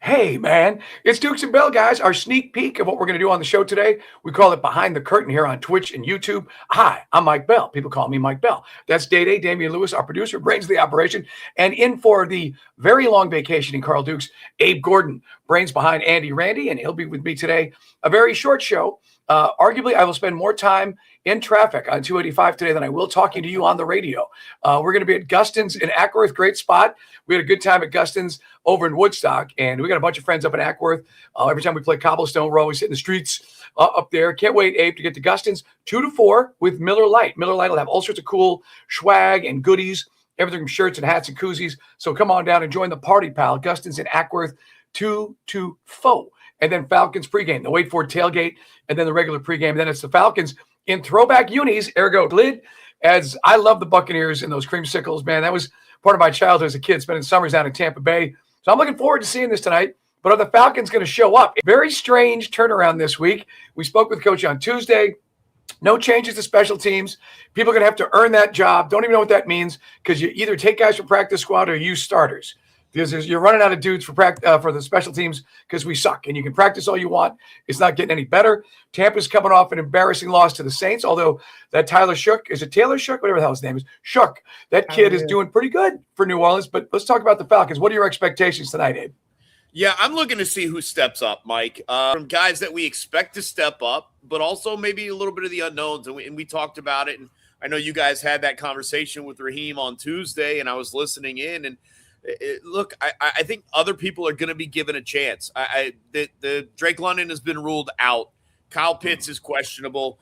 Hey, man, it's Dukes and Bell, guys. Our sneak peek of what we're going to do on the show today. We call it Behind the Curtain here on Twitch and YouTube. Hi, I'm Mike Bell. People call me Mike Bell. That's Day Damian Lewis, our producer, brains of the operation. And in for the very long vacation in Carl Dukes, Abe Gordon, brains behind Andy Randy, and he'll be with me today. A very short show. Arguably, I will spend more time in traffic on 285 today than I will talking to you on the radio. We're going to be at Gustin's in Ackworth. Great spot. We had a good time at Gustin's over in Woodstock, and we got a bunch of friends up in Ackworth. Every time we play Cobblestone, we're always hitting the streets up there. Can't wait, Abe, to get to Gustin's 2 to 4 with Miller Lite. Miller Lite will have all sorts of cool swag and goodies, everything from shirts and hats and koozies. So come on down and join the party, pal. Gustin's in Ackworth, 2 to 4. And then Falcons pregame, the Wait For It tailgate, and then the regular pregame. And then it's the Falcons in throwback unis, ergo lid, as I love the Buccaneers and those creamsicles, man. That was part of my childhood as a kid, spending summers down in Tampa Bay. So I'm looking forward to seeing this tonight. But are the Falcons going to show up? Very strange turnaround this week. We spoke with Coach on Tuesday. No changes to special teams. People are going to have to earn that job. Don't even know what that means because you either take guys from practice squad or use starters. Because you're running out of dudes for the special teams because we suck. And you can practice all you want. It's not getting any better. Tampa's coming off an embarrassing loss to the Saints, although that Tyler Shook, is it Taylor Shook? Whatever the hell his name is. Shook. That kid is doing pretty good for New Orleans. But let's talk about the Falcons. What are your expectations tonight, Abe? Yeah, I'm looking to see who steps up, Mike. From guys that we expect to step up, but also maybe a little bit of the unknowns. And we talked about it. And I know you guys had that conversation with Raheem on Tuesday, and I was listening in. And look, I think other people are going to be given a chance. The Drake London has been ruled out. Kyle Pitts is questionable.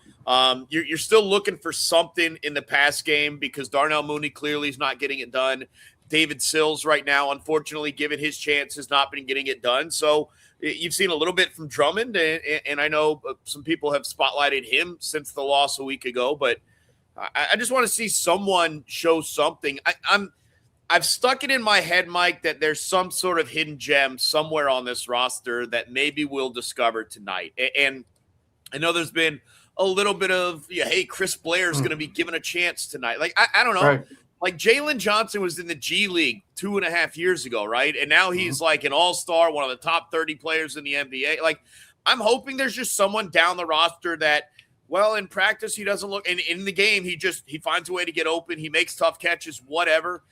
You're still looking for something in the pass game because Darnell Mooney clearly is not getting it done. David Sills right now, unfortunately, given his chance, has not been getting it done. So you've seen a little bit from Drummond, and I know some people have spotlighted him since the loss a week ago. But I just want to see someone show something. I've stuck it in my head, Mike, that there's some sort of hidden gem somewhere on this roster that maybe we'll discover tonight. And I know there's been a little bit of, hey, Chris Blair is going to be given a chance tonight. Like, I don't know. Right. Like Jalen Johnson was in the G League 2.5 years ago, right? And now he's like an all-star, one of the top 30 players in the NBA. Like, I'm hoping there's just someone down the roster that, well, in practice, he doesn't look – and in the game, he finds a way to get open. He makes tough catches, whatever.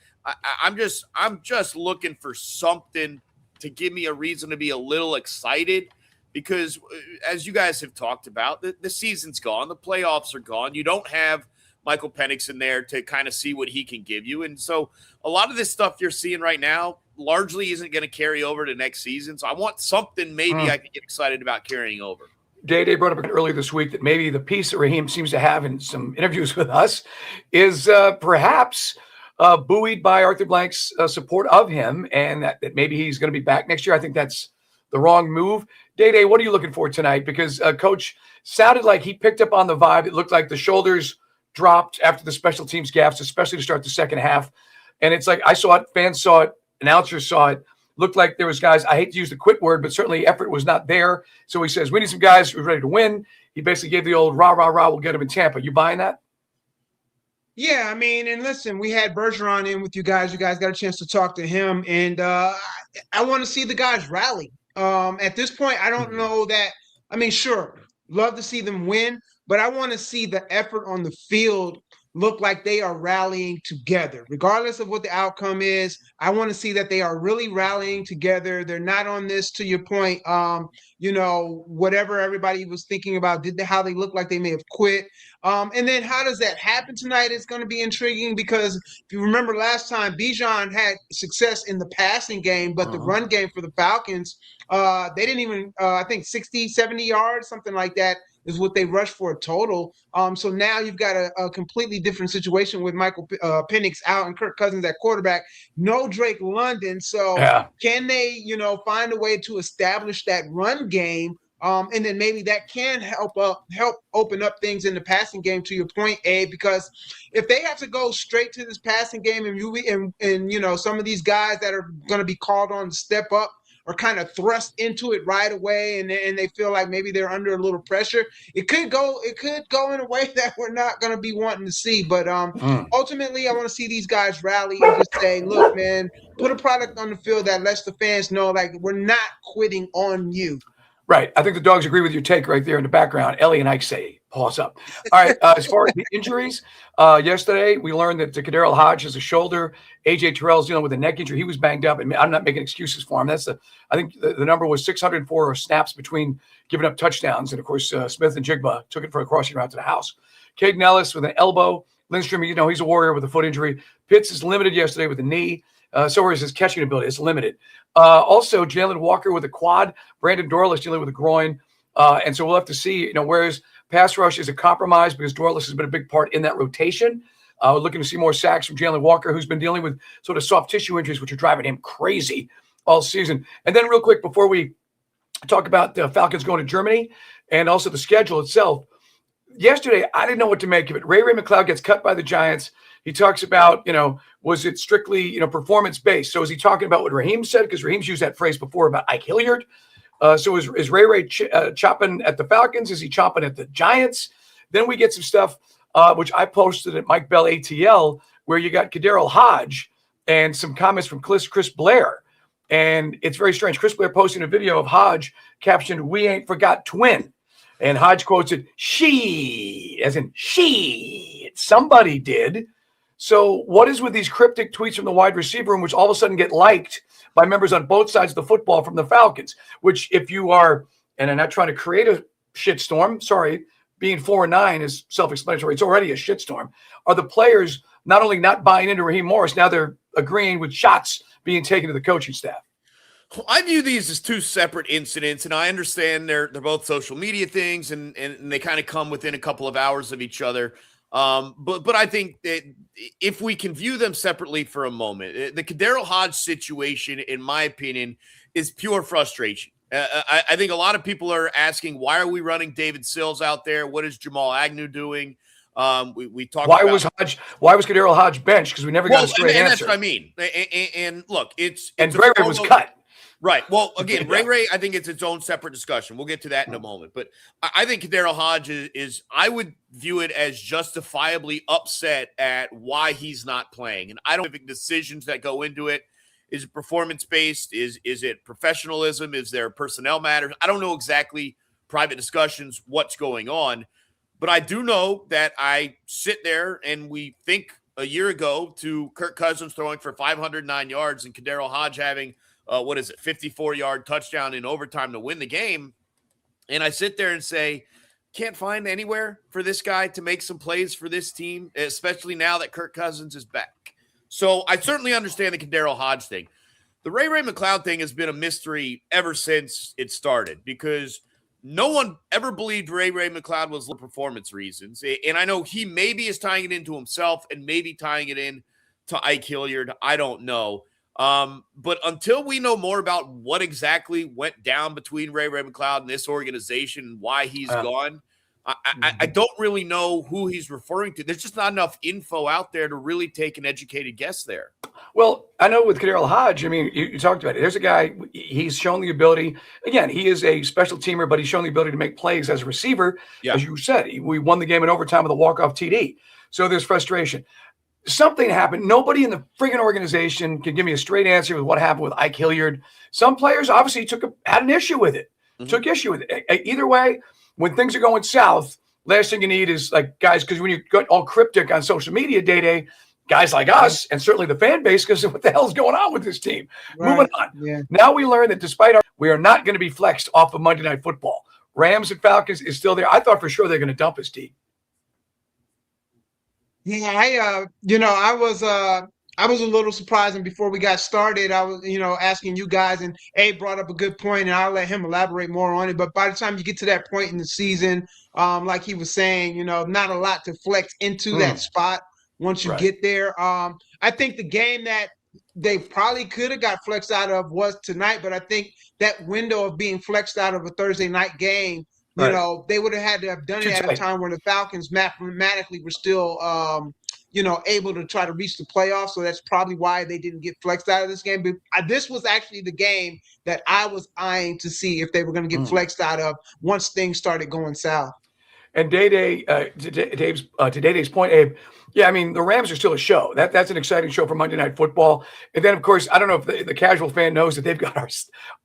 I'm just looking for something to give me a reason to be a little excited because as you guys have talked about, the season's gone. The playoffs are gone. You don't have Michael Penix in there to kind of see what he can give you. And so a lot of this stuff you're seeing right now largely isn't going to carry over to next season. So I want something maybe I can get excited about carrying over. Day brought up earlier this week that maybe the piece that Raheem seems to have in some interviews with us is perhaps – buoyed by Arthur Blank's support of him, and that maybe he's going to be back next year. I think that's the wrong move. Day, what are you looking for tonight? Because Coach sounded like he picked up on the vibe. It looked like the shoulders dropped after the special teams gaffes, especially to start the second half. And it's like I saw it, fans saw it, announcers saw it. Looked like there was guys, I hate to use the quit word, but certainly effort was not there. So he says, we need some guys who are ready to win. He basically gave the old rah, rah, rah, we'll get him in Tampa. You buying that? Yeah, I mean, and listen, we had Bergeron in with you guys. You guys got a chance to talk to him, and I want to see the guys rally. At this point, I don't know that. I mean, sure, love to see them win, but I want to see the effort on the field look like they are rallying together. Regardless of what the outcome is, I want to see that they are really rallying together. They're not on this, to your point, whatever everybody was thinking about, how they look like they may have quit. And then how does that happen tonight? It's going to be intriguing because if you remember last time, Bijan had success in the passing game, but the run game for the Falcons, they didn't even, I think 60, 70 yards, something like that is what they rushed for a total. So now you've got a completely different situation with Michael Penix out and Kirk Cousins at quarterback. No Drake London. So can they, find a way to establish that run game? And then maybe that can help open up things in the passing game, to your point, Abe, because if they have to go straight to this passing game and some of these guys that are going to be called on to step up are kind of thrust into it right away, and they feel like maybe they're under a little pressure. It could go in a way that we're not going to be wanting to see. But ultimately, I want to see these guys rally and just say, look, man, put a product on the field that lets the fans know, like, we're not quitting on you. Right. I think the dogs agree with your take right there in the background. Ellie and Ike say, pause up. All right. As far as the injuries, yesterday we learned that KhaDarel Hodge has a shoulder. AJ Terrell's dealing with a neck injury. He was banged up, and I'm not making excuses for him. I think the number was 604 snaps between giving up touchdowns. And of course, Smith and Jigba took it for a crossing route to the house. Caden Ellis with an elbow. Lindstrom, he's a warrior with a foot injury. Pitts is limited yesterday with a knee. So is his catching ability. It's limited. Also, Jalen Walker with a quad. Brandon Dorless dealing with a groin. And so we'll have to see, whereas pass rush is a compromise because Dorless has been a big part in that rotation. We're looking to see more sacks from Jalen Walker, who's been dealing with sort of soft tissue injuries, which are driving him crazy all season. And then real quick, before we talk about the Falcons going to Germany and also the schedule itself, yesterday, I didn't know what to make of it. Ray-Ray McCloud gets cut by the Giants. He talks about, was it strictly, performance-based? So is he talking about what Raheem said? Because Raheem's used that phrase before about Ike Hilliard. So is Ray-Ray chopping at the Falcons? Is he chopping at the Giants? Then we get some stuff, which I posted at Mike Bell ATL, where you got KhaDarel Hodge and some comments from Chris Blair. And it's very strange. Chris Blair posting a video of Hodge captioned, "We ain't forgot twin." And Hodge quotes it, "she," as in she. Somebody did. So what is with these cryptic tweets from the wide receiver room, which all of a sudden get liked by members on both sides of the football from the Falcons, which if you are, and I'm not trying to create a shitstorm, sorry, being 4-9 is self-explanatory. It's already a shitstorm. Are the players not only not buying into Raheem Morris, now they're agreeing with shots being taken to the coaching staff? I view these as two separate incidents, and I understand they're both social media things, and they kind of come within a couple of hours of each other. But I think that if we can view them separately for a moment, the KhaDarel Hodge situation, in my opinion, is pure frustration. I think a lot of people are asking, why are we running David Sills out there? What is Jamal Agnew doing? We talked why was KhaDarel Hodge benched? Because we never got a straight answer. That's what I mean. And look, and Ray-Ray was cut. Right. Well, again, Ray-Ray, I think it's its own separate discussion. We'll get to that in a moment. But I think KhaDarel Hodge is I would view it as justifiably upset at why he's not playing. And I don't think decisions that go into it. Is it performance-based? Is it professionalism? Is there personnel matters? I don't know exactly private discussions, what's going on. But I do know that I sit there and we think a year ago to Kirk Cousins throwing for 509 yards and KhaDarel Hodge having – 54-yard touchdown in overtime to win the game. And I sit there and say, can't find anywhere for this guy to make some plays for this team, especially now that Kirk Cousins is back. So I certainly understand the KhaDarel Hodge thing. The Ray-Ray McCloud thing has been a mystery ever since it started because no one ever believed Ray-Ray McCloud was for performance reasons. And I know he maybe is tying it into himself and maybe tying it in to Ike Hilliard. I don't know. But until we know more about what exactly went down between Ray-Ray McCloud and this organization and why he's gone, I don't really know who he's referring to. There's just not enough info out there to really take an educated guess there. Well, I know with KhaDarel Hodge, I mean, you talked about it. There's a guy, he's shown the ability. Again, he is a special teamer, but he's shown the ability to make plays as a receiver. Yeah. As you said, we won the game in overtime with a walk-off TD. So there's frustration. Something happened. Nobody in the friggin' organization can give me a straight answer with what happened with Ike Hilliard. Some players obviously had an issue with it, took issue with it. Either way, when things are going south, last thing you need is like guys, because when you get all cryptic on social media day, guys like us, and certainly the fan base, because what the hell's going on with this team? Right. Moving on. Yeah. Now we learn that despite we are not going to be flexed off of Monday Night Football. Rams and Falcons is still there. I thought for sure they're going to dump his team. Yeah, I was a little surprised, and before we got started, I was, asking you guys, and Abe brought up a good point, and I'll let him elaborate more on it. But by the time you get to that point in the season, like he was saying, not a lot to flex into that spot once you get there. I think the game that they probably could have got flexed out of was tonight, but I think that window of being flexed out of a Thursday night game, they would have had to have done it at a time where the Falcons mathematically were still able to try to reach the playoffs. So that's probably why they didn't get flexed out of this game. But this was actually the game that I was eyeing to see if they were going to get flexed out of once things started going south. And to Day-Day's point, Abe, yeah, I mean, the Rams are still a show. That's an exciting show for Monday Night Football. And then, of course, I don't know if the casual fan knows that they've got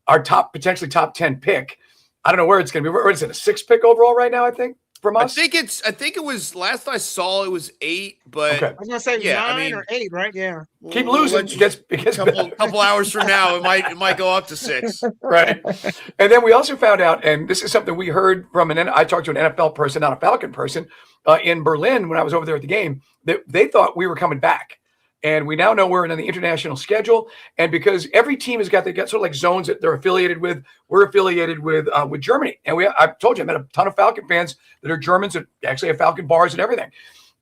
our potentially top 10 pick. I don't know where it's going to be. What is it, a 6th pick overall right now, I think, from us? I think it was, last I saw, it was 8, but I was going to say 9 or 8, right? Yeah. Keep losing. Because couple hours from now, it might go up to 6. Right. And then we also found out, and this is something we heard from I talked to an NFL person, not a Falcon person, in Berlin when I was over there at the game, that they thought we were coming back. And we now know we're in the international schedule. And because every team they got sort of like zones that they're affiliated with, we're affiliated with Germany. And I told you, I met a ton of Falcon fans that are Germans that actually have Falcon bars and everything.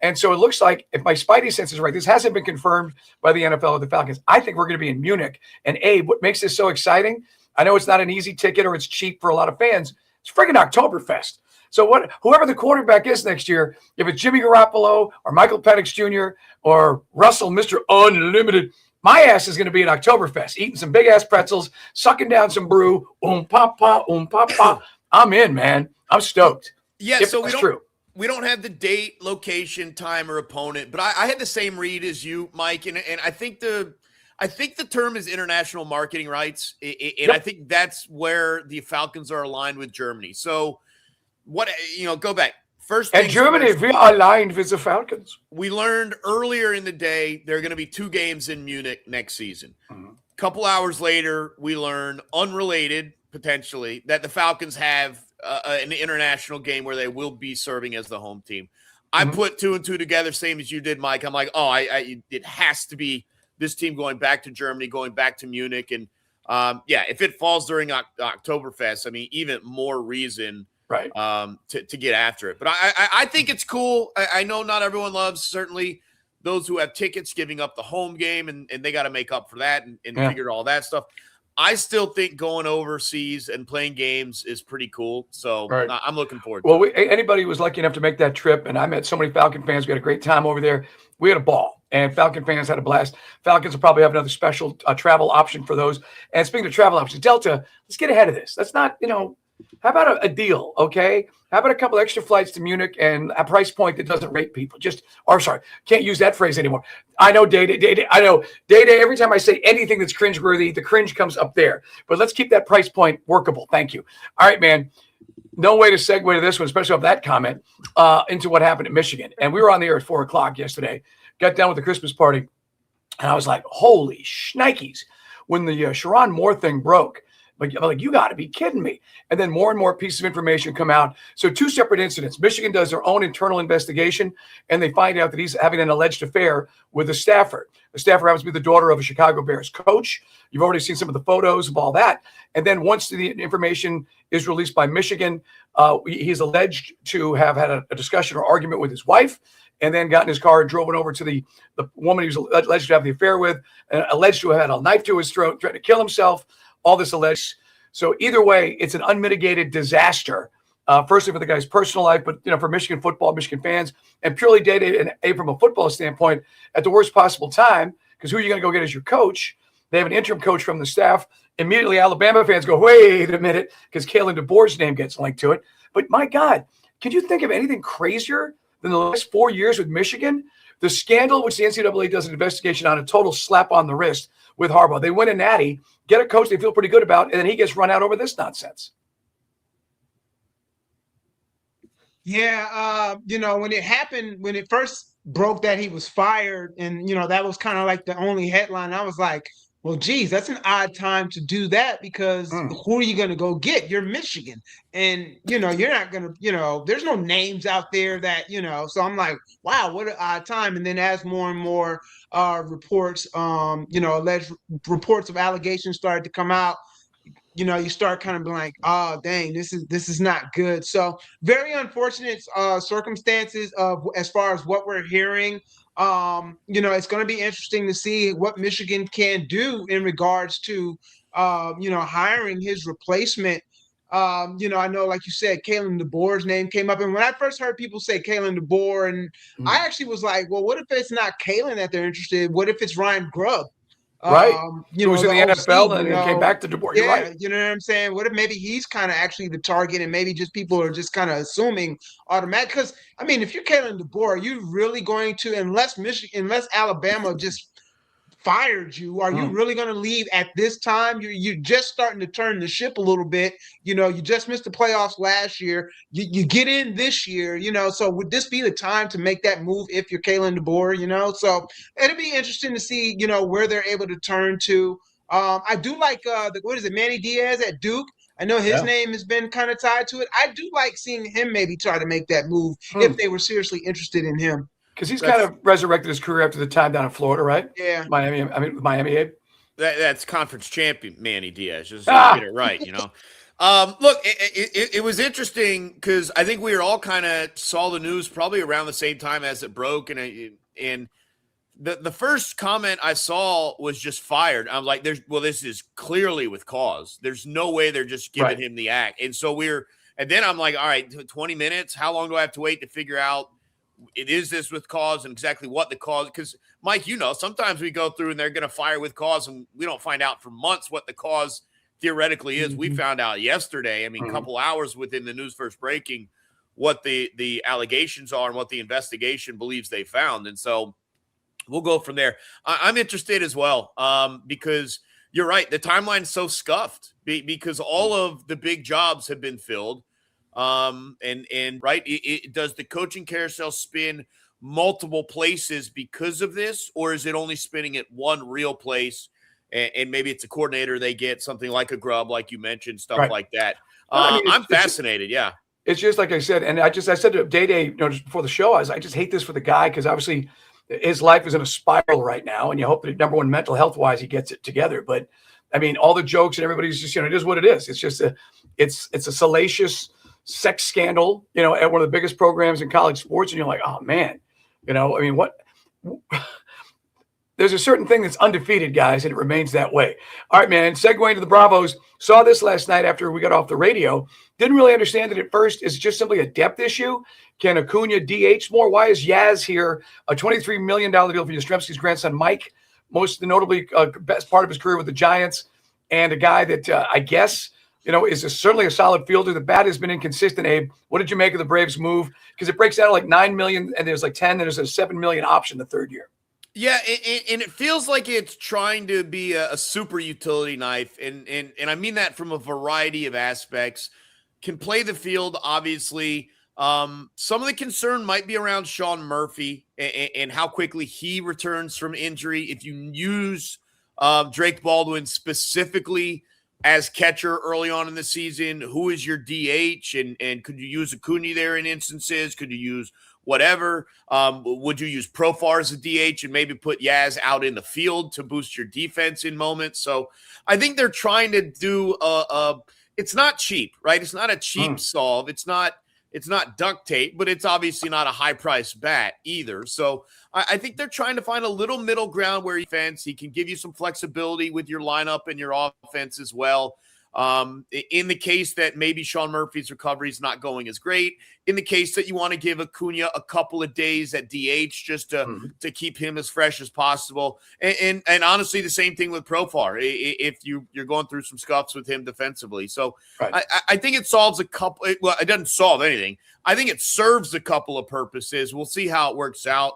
And so it looks like, if my spidey sense is right, this hasn't been confirmed by the NFL or the Falcons. I think we're going to be in Munich. And Abe, what makes this so exciting? I know it's not an easy ticket or it's cheap for a lot of fans. It's friggin' Oktoberfest. So whoever the quarterback is next year, if it's Jimmy Garoppolo or Michael Penix Jr. or Russell, Mr. Unlimited, my ass is going to be at Oktoberfest, eating some big-ass pretzels, sucking down some brew, papa. I'm in, man. I'm stoked. Yeah, so we don't have the date, location, time, or opponent, but I had the same read as you, Mike, and I think the term is international marketing rights, and I think that's where the Falcons are aligned with Germany. So go back. First, and Germany, we are aligned with the Falcons. We learned earlier in the day there are going to be 2 games in Munich next season. A couple hours later, we learn, unrelated potentially, that the Falcons have an international game where they will be serving as the home team. I put 2 and 2 together, same as you did, Mike. I'm like, it has to be this team going back to Germany, going back to Munich. And if it falls during Oktoberfest, I mean, even more reason to get after it. But I think it's cool. I know not everyone loves, certainly those who have tickets, giving up the home game, and they got to make up for that and figure all that stuff. I still think going overseas and playing games is pretty cool. So I'm looking forward to it. Anybody who was lucky enough to make that trip, and I met so many Falcon fans. We had a great time over there. We had a ball, and Falcon fans had a blast. Falcons will probably have another special travel option for those. And speaking of travel options, Delta, let's get ahead of this. Let's not, how about a deal, okay? How about a couple extra flights to Munich and a price point that doesn't rate people? Can't use that phrase anymore. I know Day-Day. Every time I say anything that's cringeworthy, the cringe comes up there. But let's keep that price point workable. Thank you. All right, man. No way to segue to this one, especially off that comment, into what happened at Michigan. And we were on the air at 4:00 yesterday, got done with the Christmas party, and I was like, holy shnikes. When the Sharon Moore thing broke, I'm like, you got to be kidding me. And then more and more pieces of information come out. So 2 separate incidents. Michigan does their own internal investigation, and they find out that he's having an alleged affair with a staffer. The staffer happens to be the daughter of a Chicago Bears coach. You've already seen some of the photos of all that. And then once the information is released by Michigan, he's alleged to have had a discussion or argument with his wife, and then got in his car and drove it over to the woman he was alleged to have the affair with, and alleged to have had a knife to his throat, threatened to kill himself. All this alleged. So either way, it's an unmitigated disaster. Firstly, for the guy's personal life, but for Michigan football, Michigan fans, and purely Day-Day and from a football standpoint, at the worst possible time. Because who are you going to go get as your coach? They have an interim coach from the staff. Immediately, Alabama fans go, wait a minute, because Kalen DeBoer's name gets linked to it. But my God, can you think of anything crazier than the last 4 years with Michigan? The scandal, which the NCAA does an investigation on, a total slap on the wrist with Harbaugh. They win a natty, get a coach they feel pretty good about, and then he gets run out over this nonsense. Yeah, when it happened, when it first broke that he was fired, and that was kind of like the only headline. I was like, well, geez, that's an odd time to do that, because who are you going to go get? You're Michigan, and you're not going to, there's no names out there that So I'm like, wow, what an odd time. And then as more and more reports, alleged reports of allegations started to come out, you start kind of being like, oh, dang, this is not good. So very unfortunate circumstances as far as what we're hearing. It's going to be interesting to see what Michigan can do in regards to, hiring his replacement. I know, like you said, Kalen DeBoer's name came up. And when I first heard people say Kalen DeBoer, and I actually was like, well, what if it's not Kalen that they're interested in? What if it's Ryan Grubb? Right. He was in the OC, NFL and then came back to DeBoer. You're right. You know what I'm saying? What if maybe he's kind of actually the target and maybe just people are just kind of assuming automatic? Because, I mean, if you're Kalen DeBoer, are you really going to, unless Alabama just fired you, are you really going to leave at this time? You're just starting to turn the ship a little bit. You just missed the playoffs last year. You get in this year, so would this be the time to make that move if you're Kalen DeBoer, so it'll be interesting to see, where they're able to turn to. I do like, Manny Diaz at Duke. I know his name has been kind of tied to it. I do like seeing him maybe try to make that move if they were seriously interested in him. Because he's kind of resurrected his career after the time down in Florida, right? Yeah. Miami, Abe. That's conference champion Manny Diaz. Just get it right, Look, it was interesting because I think we were all kind of saw the news probably around the same time as it broke, and the first comment I saw was just fired. I'm like, this is clearly with cause. There's no way they're just giving him the act. And so and then I'm like, all right, 20 minutes. How long do I have to wait to figure out? Is this with cause and exactly what the cause? Because Mike, sometimes we go through and they're going to fire with cause and we don't find out for months what the cause theoretically is. We found out yesterday. I mean, a couple hours within the news first breaking, what the allegations are and what the investigation believes they found. And so we'll go from there. I'm interested as well because you're right. The timeline's so scuffed because all of the big jobs have been filled. Right. Does the coaching carousel spin multiple places because of this, or is it only spinning at one real place? And maybe it's a coordinator they get, something like a Grubb, like you mentioned, stuff like that. I'm fascinated. Yeah. It's just like I said, and I said to Day, just before the show, I just hate this for the guy because obviously his life is in a spiral right now, and you hope that number one, mental health wise, he gets it together. But I mean, all the jokes and everybody's just, it is what it is. It's just it's a salacious sex scandal, at one of the biggest programs in college sports. And you're like, oh man, what? There's a certain thing that's undefeated, guys, and it remains that way. All right, man. Segueing to the Bravos, saw this last night after we got off the radio. Didn't really understand it at first. Is it just simply a depth issue? Can Acuna DH more? Why is Yaz here? A $23 million deal for Yastrzemski's grandson, Mike, most notably best part of his career with the Giants, and a guy that I guess – is certainly a solid fielder. The bat has been inconsistent, Abe. What did you make of the Braves move? Because it breaks down to like $9 million, and there's like 10, and there's a $7 million option the third year. Yeah, and it feels like it's trying to be a super utility knife, and I mean that from a variety of aspects. Can play the field, obviously. Some of the concern might be around Sean Murphy and how quickly he returns from injury. If you use Drake Baldwin specifically as catcher early on in the season, who is your DH? And could you use Acuna there in instances? Could you use whatever? Would you use Profar as a DH and maybe put Yaz out in the field to boost your defense in moments? So I think they're trying to do it's not cheap, right? It's not a cheap solve. It's not duct tape, but it's obviously not a high price bat either. So I think they're trying to find a little middle ground where he can give you some flexibility with your lineup and your offense as well. In the case that maybe Sean Murphy's recovery is not going as great, in the case that you want to give Acuna a couple of days at DH just to keep him as fresh as possible. And honestly, the same thing with Profar, if you're going through some scuffs with him defensively. So I think it solves it doesn't solve anything. I think it serves a couple of purposes. We'll see how it works out.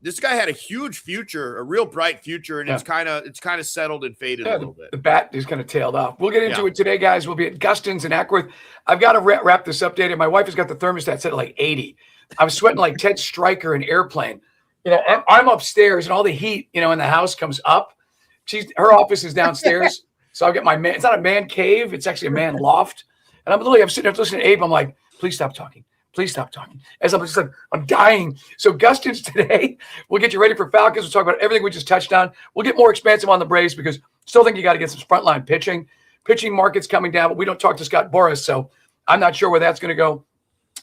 This guy had a huge future, a real bright future, and it's kind of settled and faded a little bit. The bat is kind of tailed off. We'll get into it today, guys. We'll be at Gustin's in Ackworth. I've got to wrap this up, Data. My wife has got the thermostat set at like 80. I was sweating like Ted Stryker in Airplane. I'm upstairs, and all the heat, in the house comes up. Her office is downstairs, so I've got my man. It's not a man cave; it's actually a man loft. And I'm sitting there listening to Abe. I'm like, please stop talking. Please stop talking. As I'm just like, I'm dying. So Gustin's today, we'll get you ready for Falcons. We'll talk about everything we just touched on. We'll get more expansive on the Braves because still think you got to get some frontline pitching. Pitching market's coming down, but we don't talk to Scott Boras, so I'm not sure where that's going to go.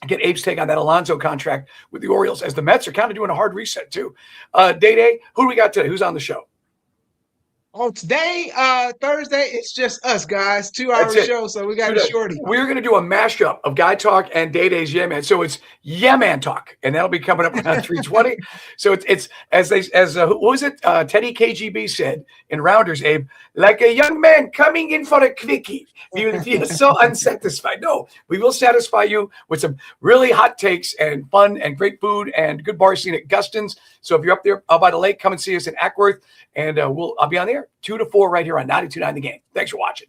Get Abe's take on that Alonso contract with the Orioles as the Mets are kind of doing a hard reset too. Day, who do we got today? Who's on the show? Oh, today, Thursday, it's just us, guys. 2-hour That's it. show, so we got a shorty. We're going to do a mashup of Guy Talk and Day Day's Yeah Man. So it's Yeah Man Talk, and that'll be coming up around 3:20. So it's who was it? Teddy KGB said in Rounders, Abe, like a young man coming in for a quickie. You will feel so unsatisfied. No, we will satisfy you with some really hot takes and fun and great food and good bar scene at Gustin's. So if you're up there by the lake, come and see us in Ackworth, and I'll be on there 2 to 4 right here on 92.9 The Game. Thanks for watching.